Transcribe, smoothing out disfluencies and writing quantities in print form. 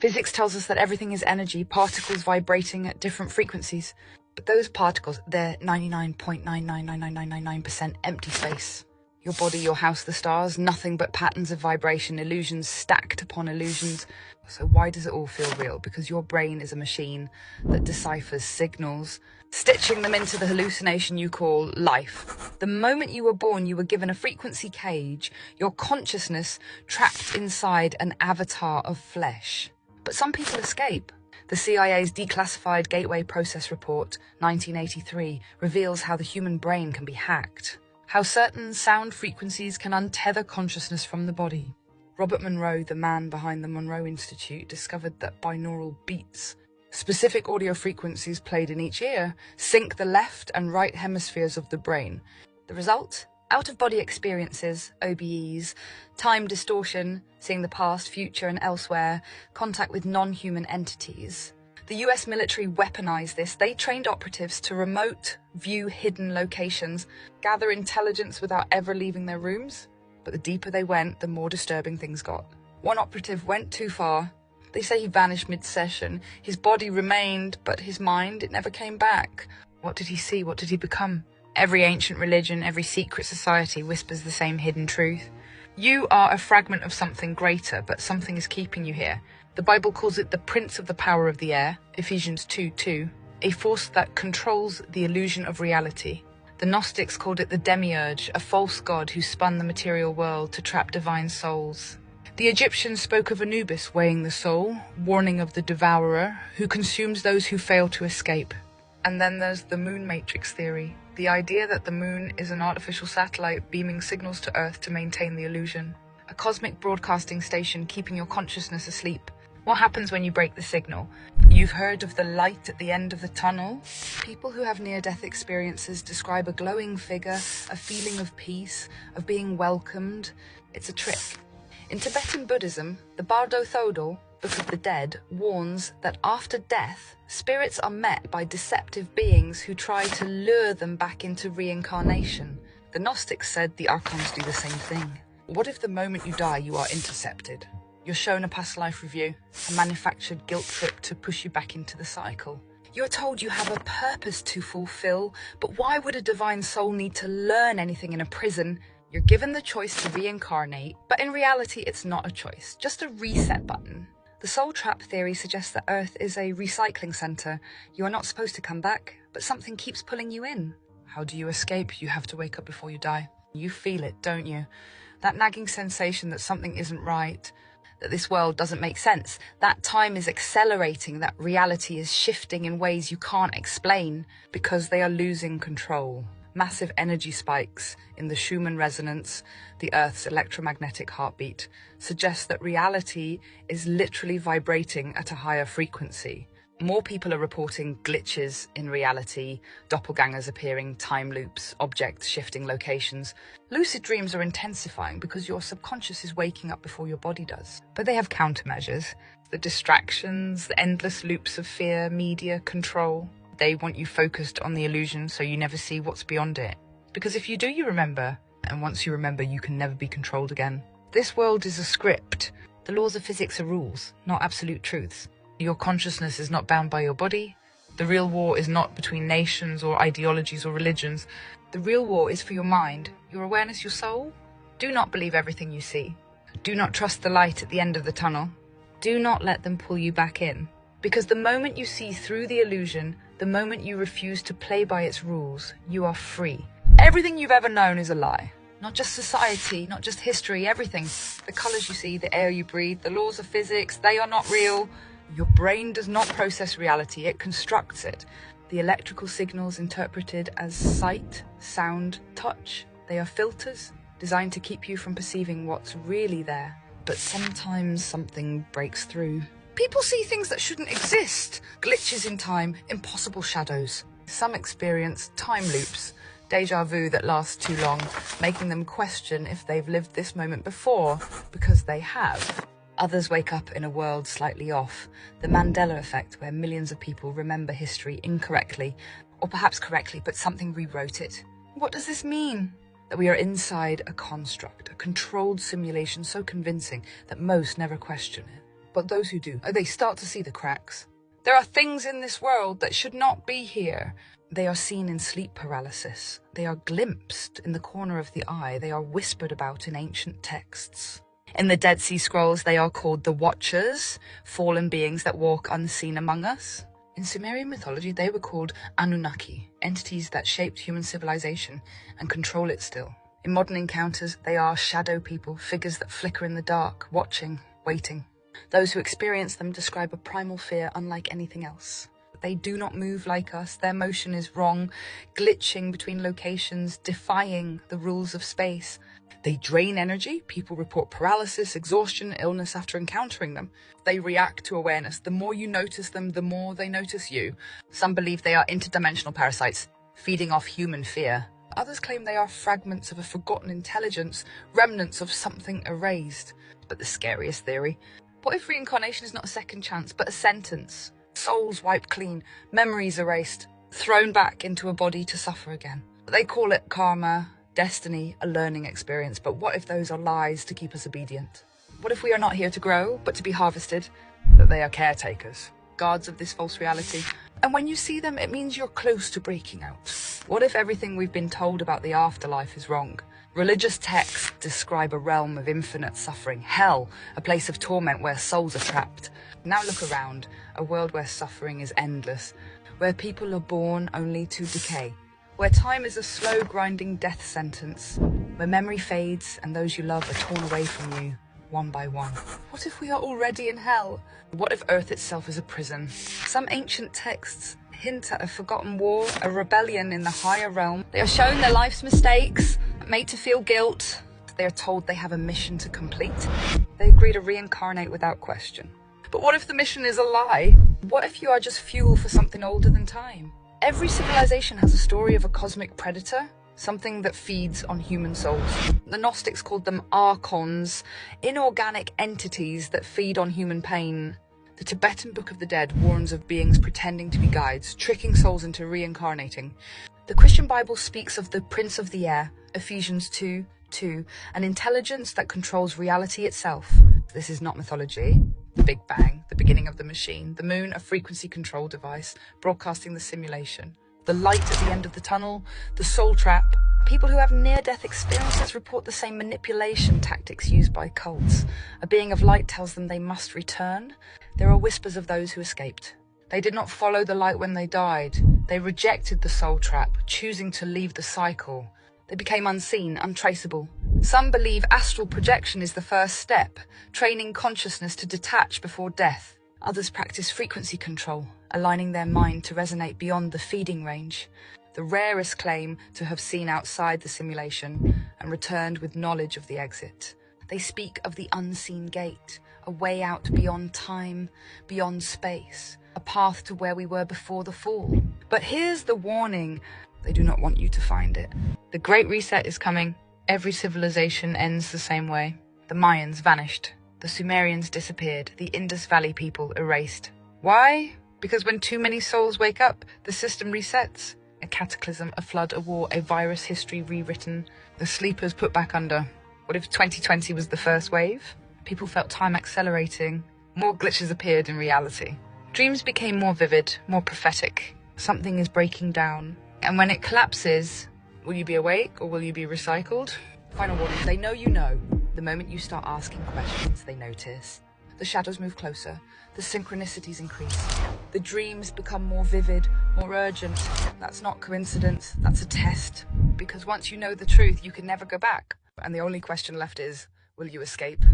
Physics tells us that everything is energy, particles vibrating at different frequencies. But those particles, they're 99.9999999% empty space. Your body, your house, the stars, nothing but patterns of vibration, illusions stacked upon illusions. So why does it all feel real? Because your brain is a machine that deciphers signals, stitching them into the hallucination you call life. The moment you were born, you were given a frequency cage, your consciousness trapped inside an avatar of flesh. But some people escape. The CIA's Declassified Gateway Process Report, 1983, reveals how the human brain can be hacked, how certain sound frequencies can untether consciousness from the body. Robert Monroe, the man behind the Monroe Institute, discovered that binaural beats, specific audio frequencies played in each ear, sync the left and right hemispheres of the brain. The result? Out-of-body experiences, OBEs, time distortion, seeing the past, future and elsewhere, contact with non-human entities. The US military weaponized this. They trained operatives to remote view hidden locations, gather intelligence without ever leaving their rooms. But the deeper they went, the more disturbing things got. One operative went too far. They say he vanished mid-session. His body remained, but his mind, it never came back. What did he see? What did he become? Every ancient religion, every secret society whispers the same hidden truth. You are a fragment of something greater, but something is keeping you here. The Bible calls it the prince of the power of the air, Ephesians 2:2, a force that controls the illusion of reality. The Gnostics called it the demiurge, a false god who spun the material world to trap divine souls. The Egyptians spoke of Anubis weighing the soul, warning of the devourer who consumes those who fail to escape. And then there's the moon matrix theory, the idea that the moon is an artificial satellite beaming signals to Earth to maintain the illusion. A cosmic broadcasting station keeping your consciousness asleep. What happens when you break the signal? You've heard of the light at the end of the tunnel? People who have near-death experiences describe a glowing figure, a feeling of peace, of being welcomed. It's a trick. In Tibetan Buddhism, the Bardo Thodol, Book of the Dead, warns that after death, spirits are met by deceptive beings who try to lure them back into reincarnation. The Gnostics said the archons do the same thing. What if the moment you die, you are intercepted? You're shown a past life review, a manufactured guilt trip to push you back into the cycle. You're told you have a purpose to fulfill, but why would a divine soul need to learn anything in a prison? You're given the choice to reincarnate, but in reality it's not a choice, just a reset button. The soul trap theory suggests that Earth is a recycling center. You are not supposed to come back, but something keeps pulling you in. How do you escape? You have to wake up before you die. You feel it, don't you? That nagging sensation that something isn't right, that this world doesn't make sense, that time is accelerating, that reality is shifting in ways you can't explain because they are losing control. Massive energy spikes in the Schumann resonance, the Earth's electromagnetic heartbeat, suggest that reality is literally vibrating at a higher frequency. More people are reporting glitches in reality, doppelgangers appearing, time loops, objects shifting locations. Lucid dreams are intensifying because your subconscious is waking up before your body does. But they have countermeasures. The distractions, the endless loops of fear, media, control. They want you focused on the illusion so you never see what's beyond it. Because if you do, you remember. And once you remember, you can never be controlled again. This world is a script. The laws of physics are rules, not absolute truths. Your consciousness is not bound by your body. The real war is not between nations or ideologies or religions. The real war is for your mind, your awareness, your soul. Do not believe everything you see. Do not trust the light at the end of the tunnel. Do not let them pull you back in. Because the moment you see through the illusion, the moment you refuse to play by its rules, you are free. Everything you've ever known is a lie. Not just society, not just history, everything. The colors you see, the air you breathe, the laws of physics, they are not real. Your brain does not process reality, it constructs it. The electrical signals interpreted as sight, sound, touch, they are filters designed to keep you from perceiving what's really there. But sometimes something breaks through. People see things that shouldn't exist. Glitches in time, impossible shadows. Some experience time loops, déjà vu that lasts too long, making them question if they've lived this moment before, because they have. Others wake up in a world slightly off. The Mandela effect, where millions of people remember history incorrectly, or perhaps correctly, but something rewrote it. What does this mean? That we are inside a construct, a controlled simulation so convincing that most never question it. But those who do, they start to see the cracks. There are things in this world that should not be here. They are seen in sleep paralysis. They are glimpsed in the corner of the eye. They are whispered about in ancient texts. In the Dead Sea Scrolls, they are called the Watchers, fallen beings that walk unseen among us. In Sumerian mythology, they were called Anunnaki, entities that shaped human civilization and control it still. In modern encounters, they are shadow people, figures that flicker in the dark, watching, waiting. Those who experience them describe a primal fear unlike anything else. They do not move like us. Their motion is wrong, glitching between locations, defying the rules of space. They drain energy. People report paralysis, exhaustion, illness after encountering them. They react to awareness. The more you notice them, the more they notice you. Some believe they are interdimensional parasites, feeding off human fear. Others claim they are fragments of a forgotten intelligence, remnants of something erased. But the scariest theory, what if reincarnation is not a second chance, but a sentence? Souls wiped clean, memories erased, thrown back into a body to suffer again. They call it karma, destiny, a learning experience, but what if those are lies to keep us obedient? What if we are not here to grow, but to be harvested? That they are caretakers, guards of this false reality. And when you see them, it means you're close to breaking out. What if everything we've been told about the afterlife is wrong? Religious texts describe a realm of infinite suffering, hell, a place of torment where souls are trapped. Now look around, a world where suffering is endless, where people are born only to decay, where time is a slow grinding death sentence, where memory fades and those you love are torn away from you, one by one. What if we are already in hell? What if Earth itself is a prison? Some ancient texts hint at a forgotten war, a rebellion in the higher realm. They are shown their life's mistakes, made to feel guilt. They are told they have a mission to complete. They agree to reincarnate without question. But what if the mission is a lie? What if you are just fuel for something older than time? Every civilization has a story of a cosmic predator, something that feeds on human souls. The Gnostics called them archons, inorganic entities that feed on human pain. The Tibetan Book of the Dead warns of beings pretending to be guides, tricking souls into reincarnating. The Christian Bible speaks of the Prince of the Air, Ephesians 2:2, an intelligence that controls reality itself. This is not mythology. The Big Bang, the beginning of the machine. The moon, a frequency control device, broadcasting the simulation. The light at the end of the tunnel, the soul trap. People who have near-death experiences report the same manipulation tactics used by cults. A being of light tells them they must return. There are whispers of those who escaped. They did not follow the light when they died. They rejected the soul trap, choosing to leave the cycle. They became unseen, untraceable. Some believe astral projection is the first step, training consciousness to detach before death. Others practice frequency control, aligning their mind to resonate beyond the feeding range. The rarest claim to have seen outside the simulation and returned with knowledge of the exit. They speak of the unseen gate, a way out beyond time, beyond space, a path to where we were before the fall. But here's the warning, they do not want you to find it. The Great Reset is coming. Every civilization ends the same way. The Mayans vanished. The Sumerians disappeared. The Indus Valley people erased. Why? Because when too many souls wake up, the system resets. A cataclysm, a flood, a war, a virus, history rewritten. The sleepers put back under. What if 2020 was the first wave? People felt time accelerating. More glitches appeared in reality. Dreams became more vivid, more prophetic. Something is breaking down. And when it collapses, will you be awake or will you be recycled? Final warning, they know you know. The moment you start asking questions, they notice. The shadows move closer. The synchronicities increase. The dreams become more vivid, more urgent. That's not coincidence, that's a test. Because once you know the truth, you can never go back. And the only question left is, will you escape?